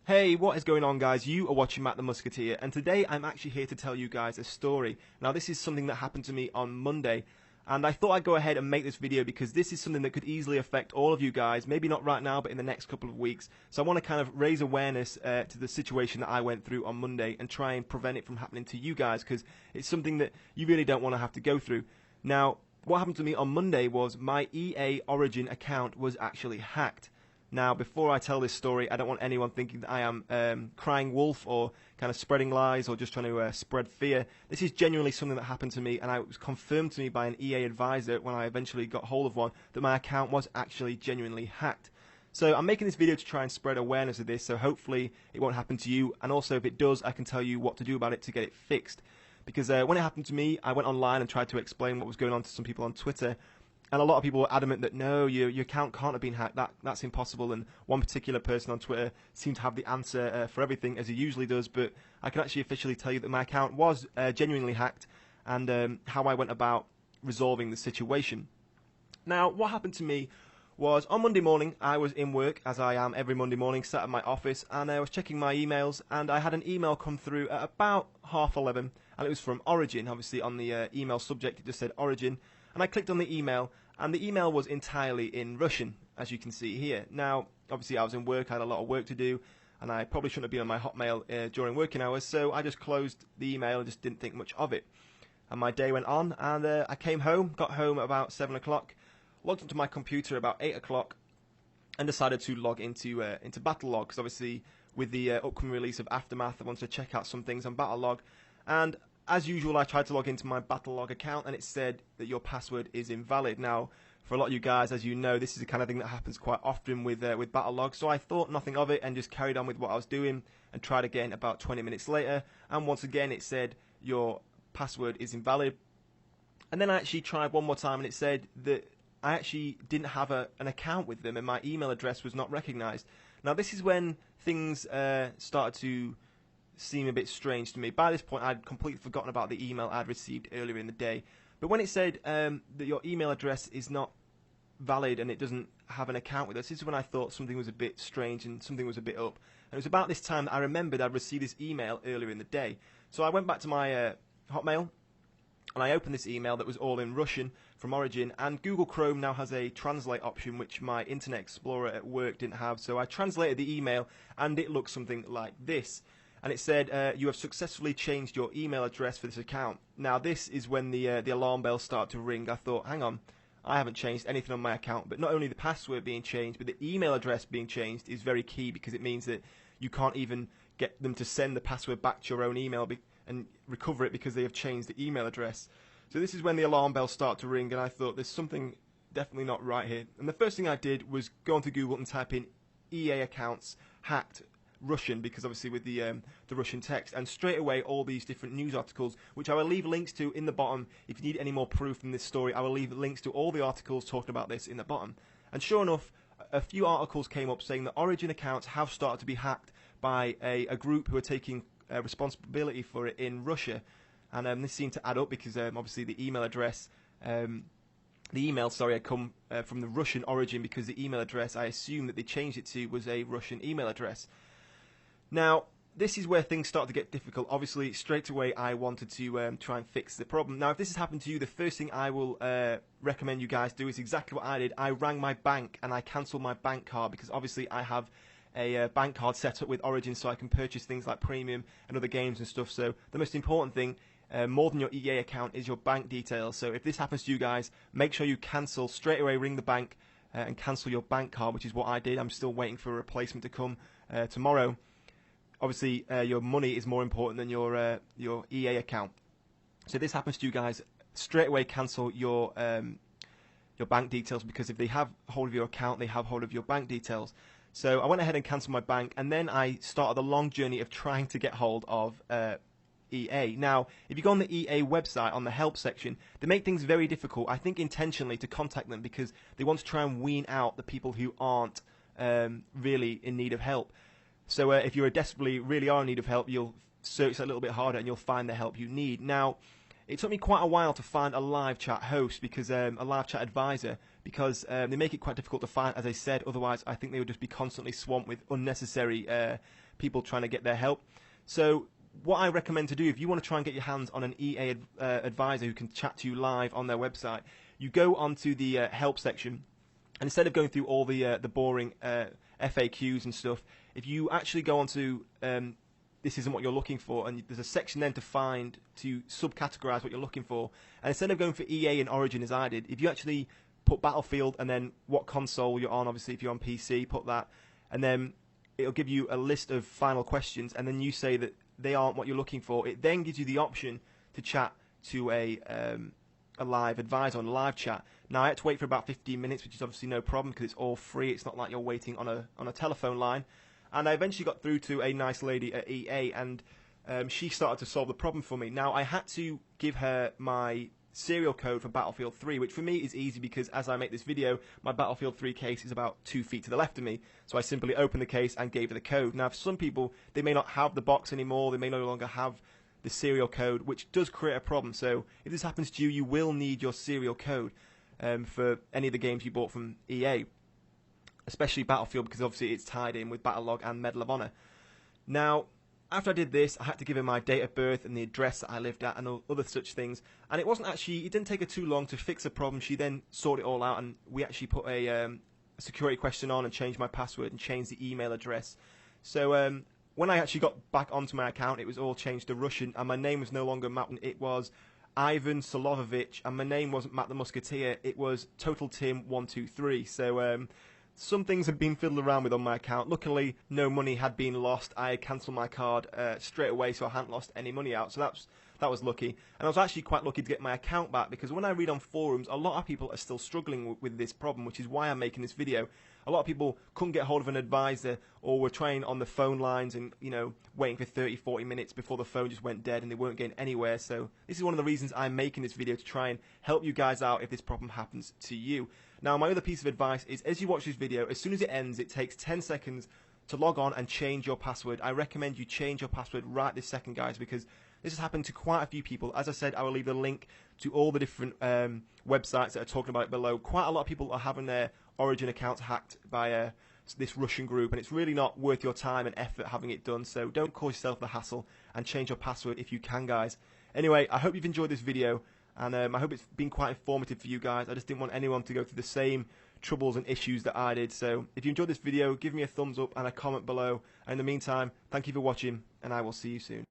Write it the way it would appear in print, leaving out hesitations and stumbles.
Hey, what is going on, guys? You are watching Matt the Musketeer, and today I'm actually here to tell you guys a story. Now, this is something that happened to me on Monday, and I thought I'd go ahead and make this video because this is something that could easily affect all of you guys, maybe not right now, but in the next couple of weeks. So I want to kind of raise awareness to the situation that I went through on Monday and try and prevent it from happening to you guys, because it's something that you really don't want to have to go through. Now, what happened to me on Monday was my EA Origin account was actually hacked. Now, before I tell this story, I don't want anyone thinking that I am crying wolf or kind of spreading lies or just trying to spread fear. This is genuinely something that happened to me, and it was confirmed to me by an EA advisor when I eventually got hold of one that my account was actually genuinely hacked. So I'm making this video to try and spread awareness of this, so hopefully it won't happen to you, and also if it does, I can tell you what to do about it to get it fixed. Because when it happened to me, I went online and tried to explain what was going on to some people on Twitter. And a lot of people were adamant that no, your account can't have been hacked, that's impossible, and one particular person on Twitter seemed to have the answer for everything, as he usually does, but I can actually officially tell you that my account was genuinely hacked, and how I went about resolving the situation. Now, what happened to me was, on Monday morning, I was in work, as I am every Monday morning, sat at my office, and I was checking my emails, and I had an email come through at about 11:30, and it was from Origin. Obviously, on the email subject, it just said Origin. And I clicked on the email, and the email was entirely in Russian, as you can see here. Now, obviously I was in work, I had a lot of work to do, and I probably shouldn't have been on my Hotmail during working hours, so I just closed the email and just didn't think much of it. And my day went on, and I came home, got home at about 7 o'clock, logged into my computer about 8 o'clock, and decided to log into Battlelog, because obviously with the upcoming release of Aftermath, I wanted to check out some things on Battlelog, and as usual, I tried to log into my Battlelog account, and it said that your password is invalid. Now, for a lot of you guys, as you know, this is the kind of thing that happens quite often with Battlelog, so I thought nothing of it and just carried on with what I was doing and tried again about 20 minutes later, and once again it said your password is invalid. And then I actually tried one more time, and it said that I actually didn't have an account with them, and my email address was not recognized. Now, this is when things started to seem a bit strange to me. By this point, I'd completely forgotten about the email I'd received earlier in the day. But when it said that your email address is not valid and it doesn't have an account with us, this is when I thought something was a bit strange and something was a bit up. And it was about this time that I remembered I'd received this email earlier in the day. So I went back to my Hotmail, and I opened this email that was all in Russian from Origin, and Google Chrome now has a translate option which my Internet Explorer at work didn't have. So I translated the email, and it looked something like this. And it said, you have successfully changed your email address for this account. Now, this is when the alarm bells start to ring. I thought, hang on, I haven't changed anything on my account. But not only the password being changed, but the email address being changed is very key, because it means that you can't even get them to send the password back to your own email and recover it, because they have changed the email address. So this is when the alarm bells start to ring, and I thought there's something definitely not right here. And the first thing I did was go onto Google and type in EA accounts hacked Russian, because obviously with the Russian text, and straight away all these different news articles, which I will leave links to in the bottom. If you need any more proof from this story, I will leave links to all the articles talking about this in the bottom. And sure enough, a few articles came up saying that Origin accounts have started to be hacked by a group who are taking responsibility for it in Russia. And this seemed to add up, because obviously the email address, the email, sorry, had come from the Russian origin, because the email address I assume that they changed it to was a Russian email address. Now, this is where things start to get difficult. Obviously, straight away I wanted to try and fix the problem. Now, if this has happened to you, the first thing I will recommend you guys do is exactly what I did. I rang my bank and I cancelled my bank card, because obviously I have a bank card set up with Origin so I can purchase things like premium and other games and stuff. So the most important thing, more than your EA account, is your bank details. So if this happens to you guys, make sure you cancel straight away, ring the bank and cancel your bank card, which is what I did. I'm still waiting for a replacement to come tomorrow. Obviously, your money is more important than your EA account. So if this happens to you guys, straight away cancel your bank details, because if they have hold of your account, they have hold of your bank details. So I went ahead and cancelled my bank, and then I started the long journey of trying to get hold of EA. Now, if you go on the EA website, on the help section, they make things very difficult, I think intentionally, to contact them, because they want to try and wean out the people who aren't really in need of help. So if you really are in need of help, you'll search a little bit harder and you'll find the help you need. Now, It took me quite a while to find a live chat host, because a live chat advisor, because they make it quite difficult to find, as I said. Otherwise, I think they would just be constantly swamped with unnecessary people trying to get their help. So what I recommend to do, if you want to try and get your hands on an EA advisor who can chat to you live on their website, you go onto the help section, and instead of going through all the boring FAQs and stuff, if you actually go onto this isn't what you're looking for, and there's a section then to find, to subcategorize what you're looking for, and instead of going for EA and Origin as I did, if you actually put Battlefield and then what console you're on, obviously if you're on PC, put that, and then it'll give you a list of final questions, and then you say that they aren't what you're looking for. It then gives you the option to chat to a live advisor on live chat. Now I had to wait for about 15 minutes, which is obviously no problem because it's all free. It's not like you're waiting on a telephone line. And I eventually got through to a nice lady at EA, and she started to solve the problem for me. Now I had to give her my serial code for Battlefield 3, which for me is easy because as I make this video, my Battlefield 3 case is about 2 feet to the left of me. So I simply opened the case and gave her the code. Now for some people, they may not have the box anymore, they may no longer have the serial code, which does create a problem. So if this happens to you, you will need your serial code for any of the games you bought from EA, especially Battlefield, because obviously it's tied in with Battlelog and Medal of Honor. Now, after I did this, I had to give her my date of birth and the address that I lived at and other such things. And it didn't take her too long to fix the problem. She then sorted it all out, and we actually put a security question on and changed my password and changed the email address. So when I actually got back onto my account, it was all changed to Russian, and my name was no longer Matt. It was Ivan Solovovich, and my name wasn't Matt the Musketeer. It was Total Tim 123. So some things had been fiddled around with on my account. Luckily, no money had been lost. I had cancelled my card straight away, so I hadn't lost any money out. So that was lucky. And I was actually quite lucky to get my account back, because when I read on forums, a lot of people are still struggling with this problem, which is why I'm making this video. A lot of people couldn't get hold of an advisor, or were trying on the phone lines and, waiting for 30, 40 minutes before the phone just went dead and they weren't getting anywhere. So this is one of the reasons I'm making this video, to try and help you guys out if this problem happens to you. Now, my other piece of advice is, as you watch this video, as soon as it ends, it takes 10 seconds to log on and change your password. I recommend you change your password right this second, guys, because this has happened to quite a few people. As I said, I will leave a link to all the different websites that are talking about it below. Quite a lot of people are having their Origin accounts hacked by this Russian group, and it's really not worth your time and effort having it done. So don't cause yourself the hassle, and change your password if you can, guys. Anyway, I hope you've enjoyed this video, and I hope it's been quite informative for you guys. I just didn't want anyone to go through the same troubles and issues that I did. So if you enjoyed this video, give me a thumbs up and a comment below. And in the meantime, thank you for watching, and I will see you soon.